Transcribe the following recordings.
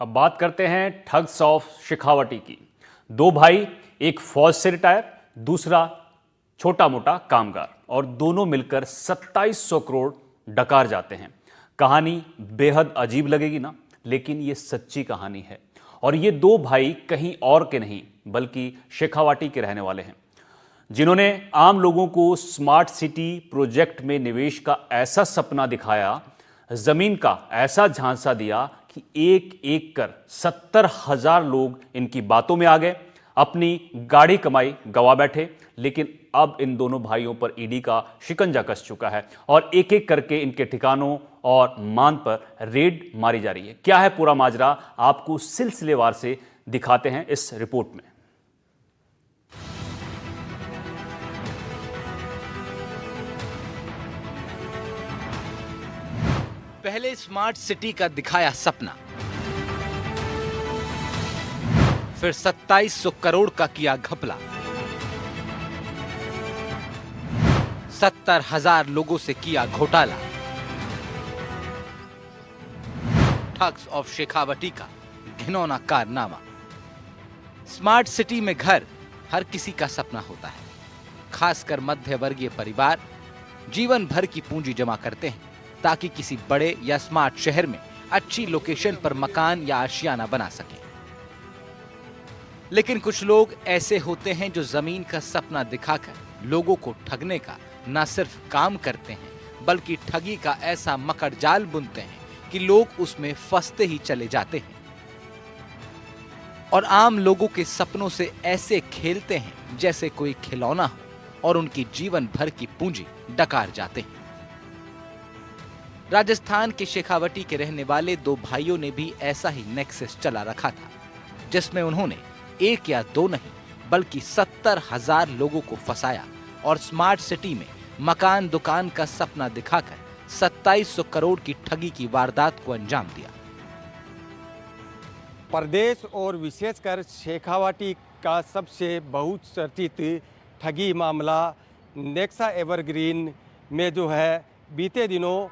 अब बात करते हैं ठग्स ऑफ शेखावटी की। दो भाई, एक फौज से रिटायर, दूसरा छोटा मोटा कामगार, और दोनों मिलकर 2700 करोड़ डकार जाते हैं। कहानी बेहद अजीब लगेगी ना, लेकिन ये सच्ची कहानी है। और ये दो भाई कहीं और के नहीं बल्कि शेखावाटी के रहने वाले हैं, जिन्होंने आम लोगों को स्मार्ट सिटी प्रोजेक्ट में निवेश का ऐसा सपना दिखाया, जमीन का ऐसा झांसा दिया कि एक एक कर 70,000 लोग इनकी बातों में आ गए, अपनी गाढ़ी कमाई गवा बैठे। लेकिन अब इन दोनों भाइयों पर ईडी का शिकंजा कस चुका है और एक एक करके इनके ठिकानों और मान पर रेड मारी जा रही है। क्या है पूरा माजरा, आपको सिलसिलेवार से दिखाते हैं इस रिपोर्ट में। पहले स्मार्ट सिटी का दिखाया सपना, फिर 2700 करोड़ का किया घपला, 70,000 लोगों से किया घोटाला। ठग्स ऑफ शेखावटी का घिनौना कारनामा। स्मार्ट सिटी में घर हर किसी का सपना होता है, खासकर मध्य वर्गीय परिवार जीवन भर की पूंजी जमा करते हैं ताकि किसी बड़े या स्मार्ट शहर में अच्छी लोकेशन पर मकान या आशियाना बना सकें। लेकिन कुछ लोग ऐसे होते हैं जो जमीन का सपना दिखाकर लोगों को ठगने का न सिर्फ काम करते हैं बल्कि ठगी का ऐसा मकड़ जाल बुनते हैं कि लोग उसमें फंसते ही चले जाते हैं और आम लोगों के सपनों से ऐसे खेलते हैं जैसे कोई खिलौना हो और उनकी जीवन भर की पूंजी डकार जाते हैं। राजस्थान के शेखावटी के रहने वाले दो भाइयों ने भी ऐसा ही नेक्सस चला रखा था, जिसमें उन्होंने एक या दो नहीं बल्कि 70,000 लोगों को फंसाया और स्मार्ट सिटी में मकान दुकान का सपना दिखाकर 2700 करोड़ की ठगी की वारदात को अंजाम दिया। प्रदेश और विशेषकर शेखावाटी का सबसे बहुचर्चित ठगी मामला नेक्सा एवरग्रीन में जो है बीते दिनों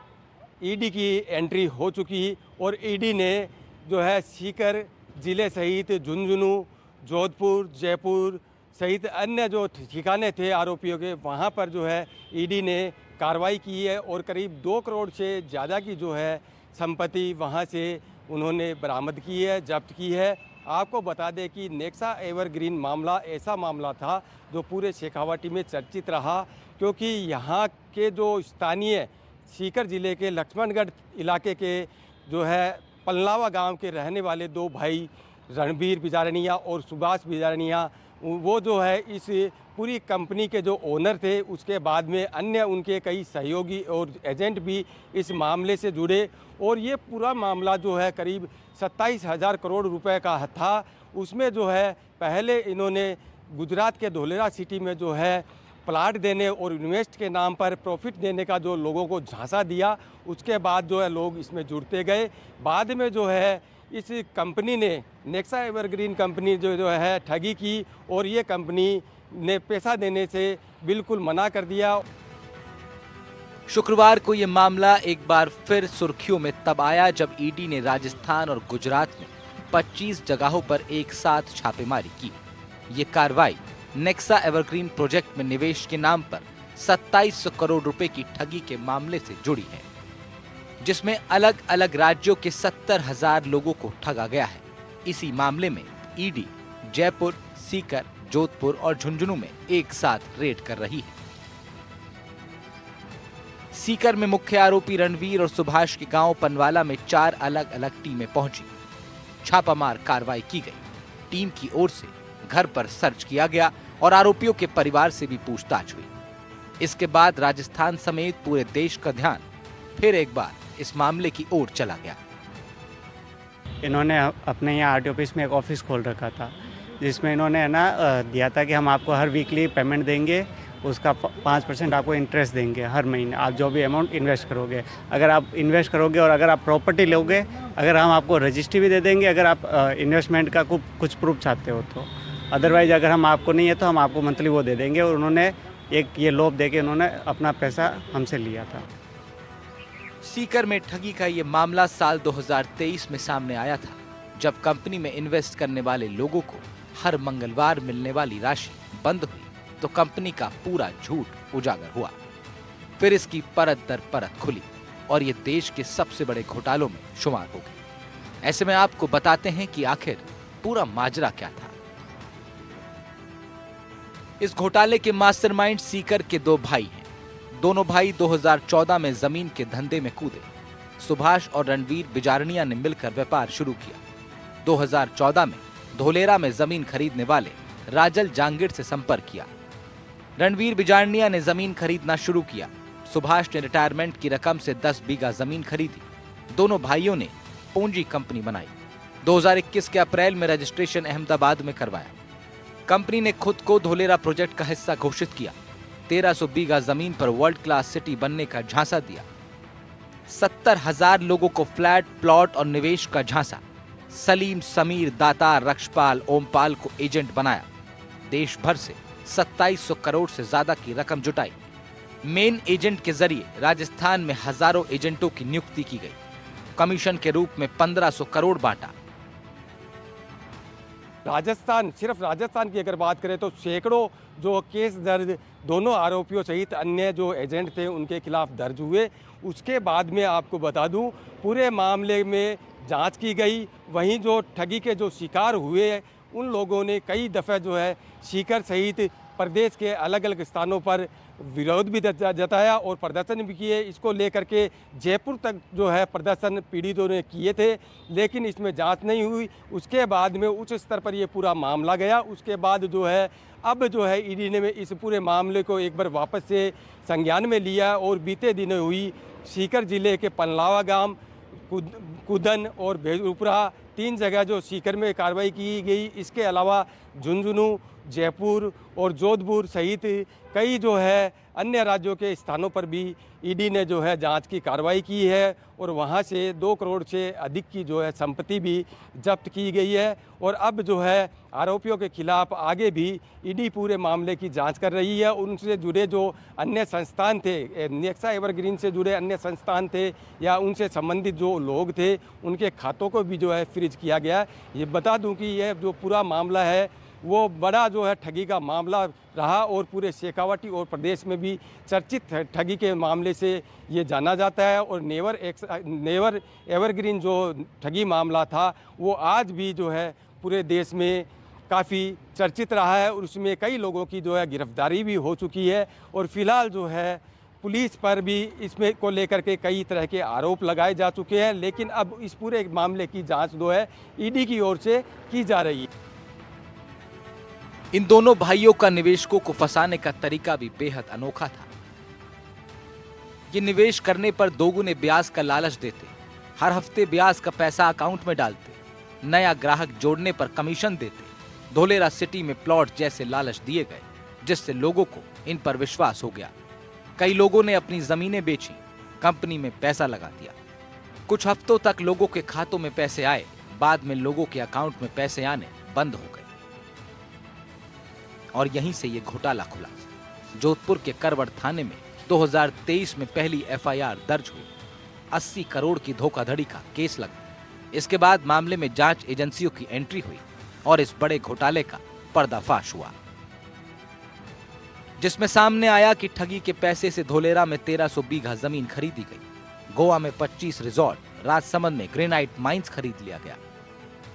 ईडी की एंट्री हो चुकी और ईडी ने जो है सीकर जिले सहित झुंझुनू, जोधपुर, जयपुर सहित अन्य जो ठिकाने थे आरोपियों के, वहां पर जो है ईडी ने कार्रवाई की है और करीब 2 करोड़ से ज़्यादा की जो है संपत्ति वहां से उन्होंने बरामद की है, जब्त की है। आपको बता दें कि नेक्सा एवरग्रीन मामला ऐसा मामला था जो पूरे शेखावाटी में चर्चित रहा, क्योंकि यहाँ के जो स्थानीय सीकर जिले के लक्ष्मणगढ़ इलाके के जो है पल्लावा गांव के रहने वाले दो भाई रणबीर बिजारनिया और सुभाष बिजारनिया, वो जो है इस पूरी कंपनी के जो ओनर थे, उसके बाद में अन्य उनके कई सहयोगी और एजेंट भी इस मामले से जुड़े और ये पूरा मामला जो है करीब 27,000 करोड़ रुपए का था। उसमें जो है पहले इन्होंने गुजरात के धोलेरा सिटी में जो है प्लाट देने और इन्वेस्ट के नाम पर प्रॉफिट देने का जो लोगों को झांसा दिया, उसके बाद जो है लोग इसमें जुड़ते गए। बाद में जो है इस कंपनी ने, नेक्सा एवरग्रीन कंपनी जो है ठगी की और ये कंपनी ने पैसा देने से बिल्कुल मना कर दिया। शुक्रवार को यह मामला एक बार फिर सुर्खियों में तब आया जब ईडी ने राजस्थान और गुजरात में 25 जगहों पर एक साथ छापेमारी की। ये कार्रवाई नेक्सा एवरग्रीन प्रोजेक्ट में निवेश के नाम पर 2700 करोड़ रुपए की ठगी के मामले से जुड़ी है, जिसमें अलग अलग राज्यों के 70,000 लोगों को ठगा गया है। इसी मामले में ईडी जयपुर, सीकर, जोधपुर और झुंझुनू में एक साथ रेड कर रही है। सीकर में मुख्य आरोपी रणवीर और सुभाष के गांव पनवाला में 4 अलग अलग टीमें पहुंची। छापामार कार्रवाई की गई। टीम की ओर से घर पर सर्च किया गया और आरोपियों के परिवार से भी पूछताछ हुई। इसके बाद राजस्थान समेत पूरे देश का ध्यान फिर एक बार इस मामले की ओर चला गया। इन्होंने अपने यहाँ आरटीओ ऑफिस में एक ऑफिस खोल रखा था, जिसमें इन्होंने दिया था कि हम आपको हर वीकली पेमेंट देंगे, उसका 5% आपको इंटरेस्ट देंगे हर महीने, आप जो भी अमाउंट इन्वेस्ट करोगे। अगर आप इन्वेस्ट करोगे और अगर आप प्रॉपर्टी लोगे, अगर हम आपको रजिस्ट्री भी दे देंगे, अगर आप इन्वेस्टमेंट का कुछ प्रूफ चाहते हो तो। अदरवाइज अगर हम आपको नहीं है तो हम आपको मंथली वो दे देंगे। और उन्होंने एक ये लोभ दे के उन्होंने अपना पैसा हमसे लिया था। सीकर में ठगी का ये मामला साल 2023 में सामने आया था, जब कंपनी में इन्वेस्ट करने वाले लोगों को हर मंगलवार मिलने वाली राशि बंद हुई तो कंपनी का पूरा झूठ उजागर हुआ। फिर इसकी परत दर परत खुली और ये देश के सबसे बड़े घोटालों में शुमार हो गई। ऐसे में आपको बताते हैं कि आखिर पूरा माजरा क्या था। इस घोटाले के मास्टरमाइंड सीकर के दो भाई हैं। दोनों भाई 2014 में जमीन के धंधे में कूदे। सुभाष और रणवीर बिजारनिया ने मिलकर व्यापार शुरू किया। 2014 में धोलेरा में जमीन खरीदने वाले राजल जांगिड़ से संपर्क किया। रणवीर बिजारनिया ने जमीन खरीदना शुरू किया। सुभाष ने रिटायरमेंट की रकम से 10 बीघा जमीन खरीदी। दोनों भाइयों ने पूंजी कंपनी बनाई। 2021 के अप्रैल में रजिस्ट्रेशन अहमदाबाद में करवाया। कंपनी ने खुद को धोलेरा प्रोजेक्ट का हिस्सा घोषित किया। 1300 बीघा जमीन पर वर्ल्ड क्लास सिटी बनने का झांसा दिया। 70,000 लोगों को फ्लैट, प्लॉट और निवेश का झांसा। सलीम, समीर, दातार, रक्षपाल, ओमपाल को एजेंट बनाया। देश भर से 2700 करोड़ से ज्यादा की रकम जुटाई। मेन एजेंट के जरिए राजस्थान में हजारों एजेंटों की नियुक्ति की गई। कमीशन के रूप में 1500 करोड़ बांटा। राजस्थान, सिर्फ राजस्थान की अगर बात करें तो सैकड़ों जो केस दर्ज दोनों आरोपियों सहित अन्य जो एजेंट थे उनके खिलाफ दर्ज हुए। उसके बाद में आपको बता दूं पूरे मामले में जांच की गई। वहीं जो ठगी के जो शिकार हुए उन लोगों ने कई दफ़े जो है सीकर सहित प्रदेश के अलग अलग स्थानों पर विरोध भी जताया और प्रदर्शन भी किए। इसको लेकर के जयपुर तक जो है प्रदर्शन पीड़ितों ने किए थे, लेकिन इसमें जांच नहीं हुई। उसके बाद में उच्च स्तर पर ये पूरा मामला गया। उसके बाद जो है अब जो है ईडी ने इस पूरे मामले को एक बार वापस से संज्ञान में लिया और बीते दिन हुई सीकर जिले के पनलावा गांव, कुदन और भेजपुरा 3 जगह जो सीकर में कार्रवाई की गई। इसके अलावा झुंझुनू, जयपुर और जोधपुर सहित कई जो है अन्य राज्यों के स्थानों पर भी ईडी ने जो है जांच की कार्रवाई की है और वहां से 2 करोड़ से अधिक की जो है संपत्ति भी जब्त की गई है। और अब जो है आरोपियों के खिलाफ आगे भी ईडी पूरे मामले की जांच कर रही है। उनसे जुड़े जो अन्य संस्थान थे, नेक्सा एवरग्रीन से जुड़े अन्य संस्थान थे या उनसे संबंधित जो लोग थे, उनके खातों को भी जो है फ्रीज किया गया। ये बता दूं कि यह जो पूरा मामला है वो बड़ा जो है ठगी का मामला रहा और पूरे शेखावाटी और प्रदेश में भी चर्चित ठगी के मामले से ये जाना जाता है। और नेवर एवरग्रीन जो ठगी मामला था वो आज भी जो है पूरे देश में काफ़ी चर्चित रहा है और उसमें कई लोगों की जो है गिरफ्तारी भी हो चुकी है। और फिलहाल जो है पुलिस पर भी इसमें को लेकर के कई तरह के आरोप लगाए जा चुके हैं, लेकिन अब इस पूरे मामले की जांच जो है ईडी की ओर से की जा रही है। इन दोनों भाइयों का निवेशकों को फंसाने का तरीका भी बेहद अनोखा था। ये निवेश करने पर दोगुने ब्याज का लालच देते, हर हफ्ते ब्याज का पैसा अकाउंट में डालते, नया ग्राहक जोड़ने पर कमीशन देते। धोलेरा सिटी में प्लॉट जैसे लालच दिए गए जिससे लोगों को इन पर विश्वास हो गया। कई लोगों ने अपनी जमीनें बेची, कंपनी में पैसा लगा दिया। कुछ हफ्तों तक लोगों के खातों में पैसे आए, बाद में लोगों के अकाउंट में पैसे आने बंद हो गए और यहीं से ये घोटाला खुला। जोधपुर के करवड़ थाने में 2023 में पहली एफआईआर दर्ज हुई। 80 करोड़ की धोखाधड़ी का केस लगा। इसके बाद मामले में जांच एजेंसियों की एंट्री हुई और इस बड़े घोटाले का पर्दाफाश हुआ, जिसमें सामने आया कि ठगी के पैसे से धोलेरा में 1300 बीघा जमीन खरीदी गई। गोवा में 25 रिजॉर्ट, राजसमंद में ग्रेनाइट माइंस खरीद लिया गया।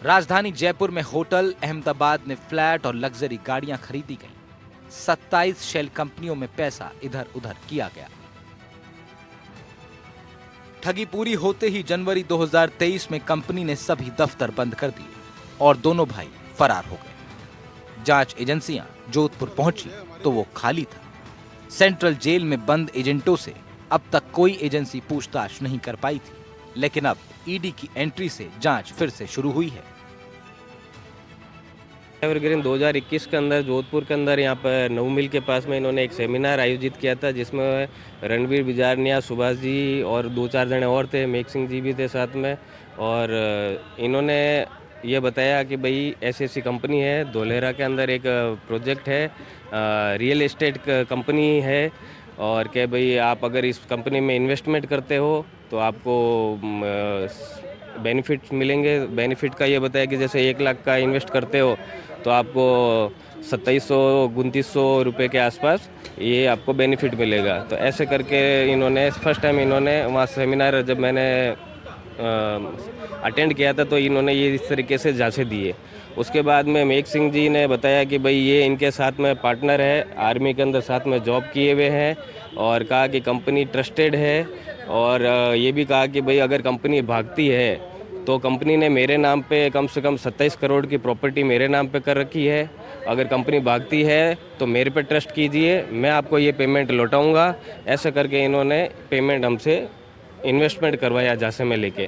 राजधानी जयपुर में होटल, अहमदाबाद में फ्लैट और लग्जरी गाड़ियां खरीदी गईं। 27 शेल कंपनियों में पैसा इधर उधर किया गया। ठगी पूरी होते ही जनवरी 2023 में कंपनी ने सभी दफ्तर बंद कर दिए और दोनों भाई फरार हो गए। जांच एजेंसियां जोधपुर पहुंची तो वो खाली था। सेंट्रल जेल में बंद एजेंटों से अब तक कोई एजेंसी पूछताछ नहीं कर पाई थी, लेकिन अब ईडी की एंट्री से जांच फिर से शुरू हुई है। एवरग्रीन 2021 के अंदर जोधपुर के अंदर यहाँ पर नऊ मिल के पास में इन्होंने एक सेमिनार आयोजित किया था, जिसमें रणवीर बिजारनिया, सुभाष जी और 2-4 जने और थे, मेघ सिंह जी भी थे साथ में। और इन्होंने ये बताया कि भाई ऐसी कंपनी है धोलेरा के अंदर, एक प्रोजेक्ट है, रियल एस्टेट कंपनी है, और कि भाई आप अगर इस कंपनी में इन्वेस्टमेंट करते हो तो आपको बेनिफिट्स मिलेंगे। बेनिफिट का ये बताया कि जैसे 1 लाख का इन्वेस्ट करते हो तो आपको 2700-2900 रुपये के आसपास ये आपको बेनिफिट मिलेगा। तो ऐसे करके इन्होंने फर्स्ट टाइम इन्होंने वहाँ सेमिनार जब मैंने अटेंड किया था तो इन्होंने ये इस तरीके से जांचें दिए। उसके बाद में मेक सिंह जी ने बताया कि भाई ये इनके साथ में पार्टनर है, आर्मी के अंदर साथ में जॉब किए हुए हैं, और कहा कि कंपनी ट्रस्टेड है, और ये भी कहा कि भाई अगर कंपनी भागती है तो कंपनी ने मेरे नाम पे कम से कम 27 करोड़ की प्रॉपर्टी मेरे नाम पे कर रखी है। अगर कंपनी भागती है तो मेरे पे ट्रस्ट कीजिए, मैं आपको ये पेमेंट लौटाऊंगा। ऐसा करके इन्होंने पेमेंट हमसे इन्वेस्टमेंट करवाया झांसे में लेके,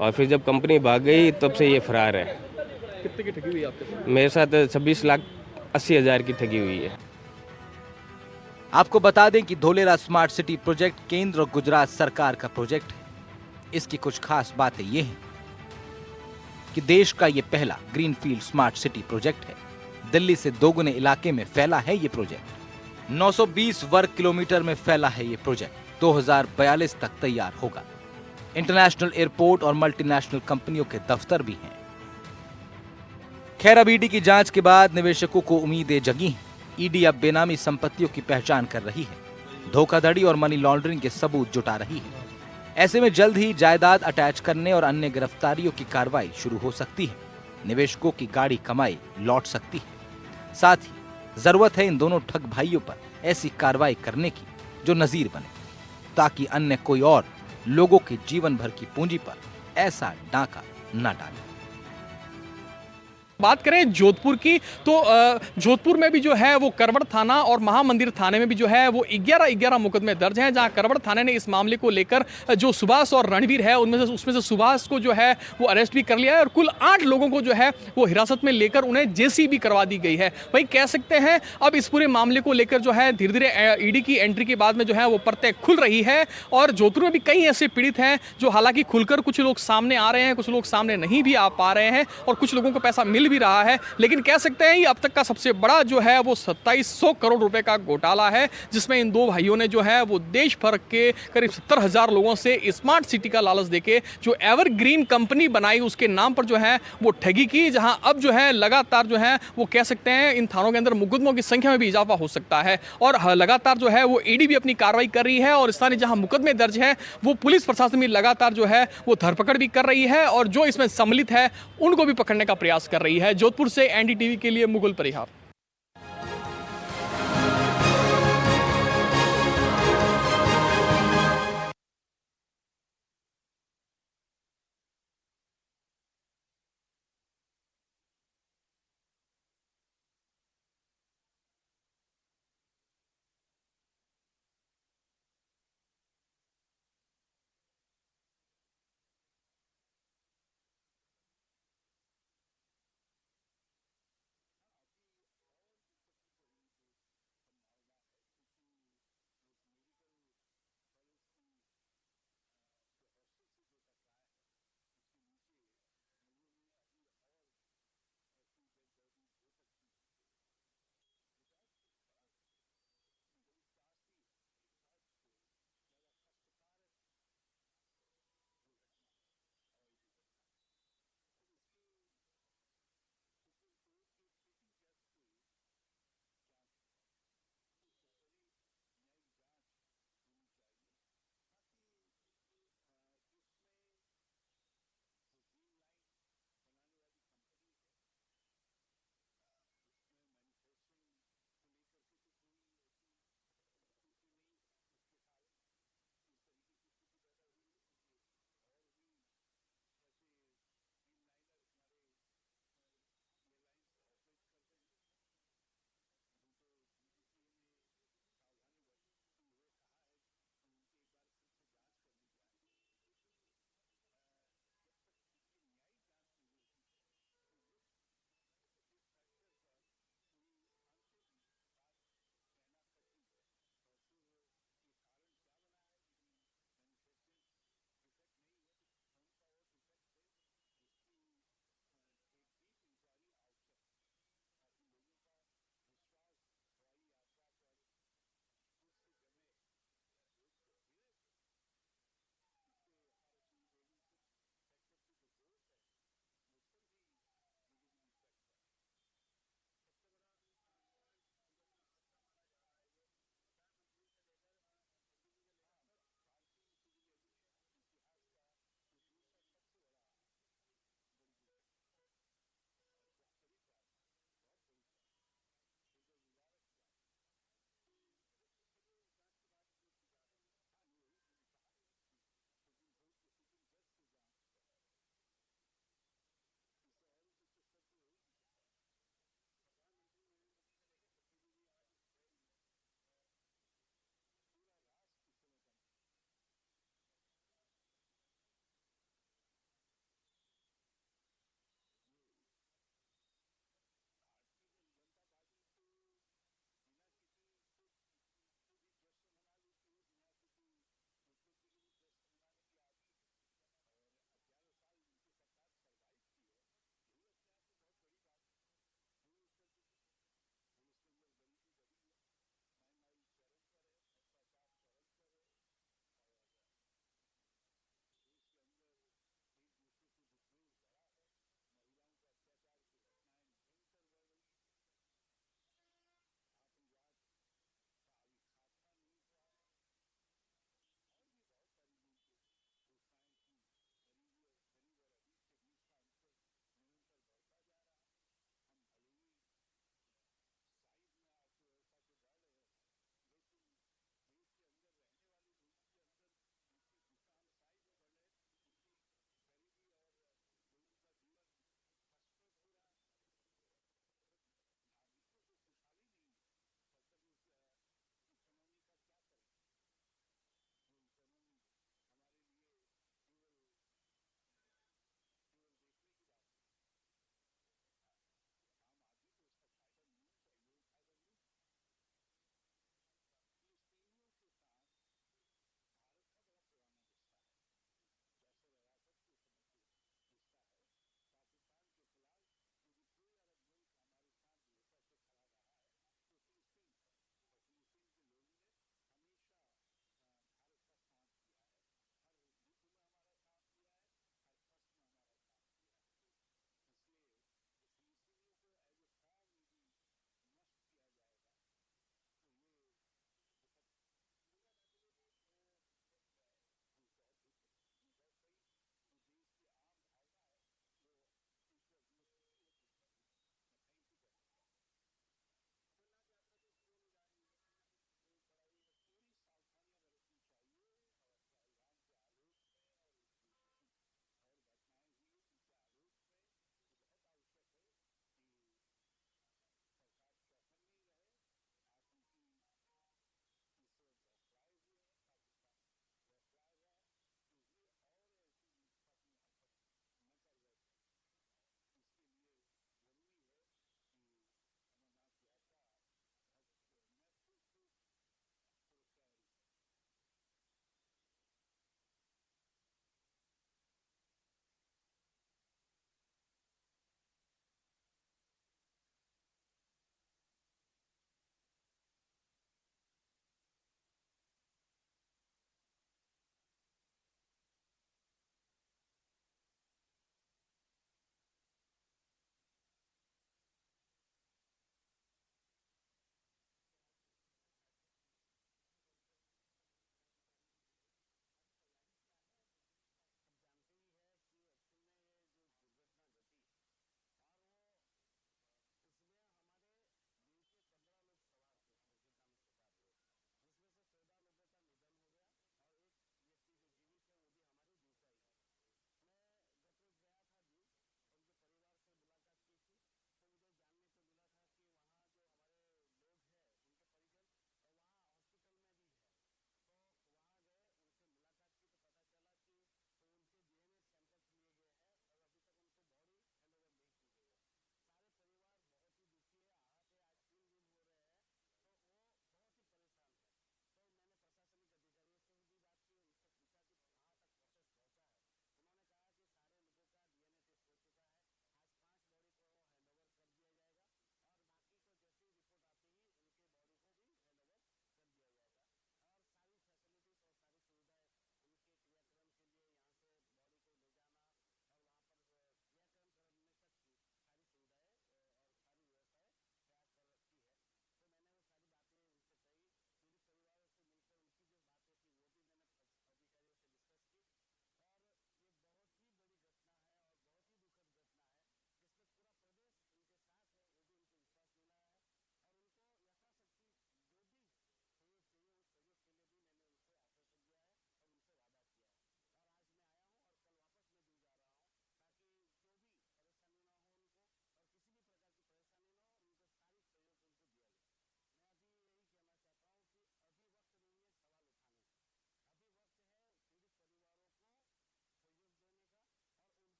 और फिर जब कंपनी भाग गई तब से ये फरार है। कितने की ठगी हुई आपके साथ? मेरे साथ 26,80,000 की ठगी हुई है। आपको बता दें कि धोलेरा स्मार्ट सिटी प्रोजेक्ट केंद्र और गुजरात सरकार का प्रोजेक्ट है। इसकी कुछ खास बातें ये हैं कि देश का ये पहला ग्रीनफील्ड स्मार्ट सिटी प्रोजेक्ट है। दिल्ली से 2 गुने इलाके में फैला है ये प्रोजेक्ट। 920 वर्ग किलोमीटर में फैला है ये प्रोजेक्ट। 2042 तक तैयार होगा। इंटरनेशनल एयरपोर्ट और मल्टीनेशनल कंपनियों के दफ्तर भी हैं। खैर, अब ईडी की जांच के बाद निवेशकों को उम्मीदें जगी हैं। ईडी अब बेनामी संपत्तियों की पहचान कर रही है, धोखाधड़ी और मनी लॉन्ड्रिंग के सबूत जुटा रही है। ऐसे में जल्द ही जायदाद अटैच करने और अन्य गिरफ्तारियों की कार्रवाई शुरू हो सकती है। निवेशकों की गाड़ी कमाई लौट सकती है। साथ ही जरूरत है इन दोनों ठग भाइयों पर ऐसी कार्रवाई करने की जो नजीर बने, ताकि अन्य कोई और लोगों के जीवन भर की पूंजी पर ऐसा डाका न डाले। बात करें जोधपुर की तो जोधपुर में भी जो है वो करवड़ थाना और महामंदिर थाने में भी जो है वो 11 मुकदमे दर्ज हैं, जहां करवड़ थाने ने इस मामले को लेकर जो सुभाष और रणवीर है उसमें से सुभाष को जो है वो अरेस्ट भी कर लिया है, और कुल 8 लोगों को जो है वो हिरासत में लेकर उन्हें जेसीबी करवा दी गई है। वही कह सकते हैं अब इस पूरे मामले को लेकर जो है धीरे धीरे ईडी की एंट्री के बाद में जो है वो परतें खुल रही है, और जोधपुर में भी कई ऐसे पीड़ित हैं जो हालांकि खुलकर कुछ लोग सामने आ रहे हैं, कुछ लोग सामने नहीं भी आ पा रहे हैं, और कुछ लोगों को पैसा मिल भी रहा है। लेकिन कह सकते हैं ये अब तक का सबसे बड़ा जो है वो 2700 करोड़ रुपए का घोटाला है, जिसमें इन 2 भाइयों ने जो है वो देश भर के करीब 70,000 लोगों से स्मार्ट सिटी का लालच देके जो एवरग्रीन कंपनी बनाई उसके नाम पर जो है वो ठगी की, जहां अब जो है लगातार जो है वो कह सकते हैं इन थानों के अंदर मुकदमों की संख्या में भी इजाफा हो सकता है, और लगातार जो है वो ईडी भी अपनी कार्रवाई कर रही है, और स्थानीय जहां मुकदमे दर्ज है वो पुलिस प्रशासन भी लगातार जो है वो धरपकड़ भी कर रही है, और जो इसमें सम्मिलित है उनको भी पकड़ने का प्रयास कर रही है। जोधपुर से एनडीटीवी के लिए मुकुल परिहार।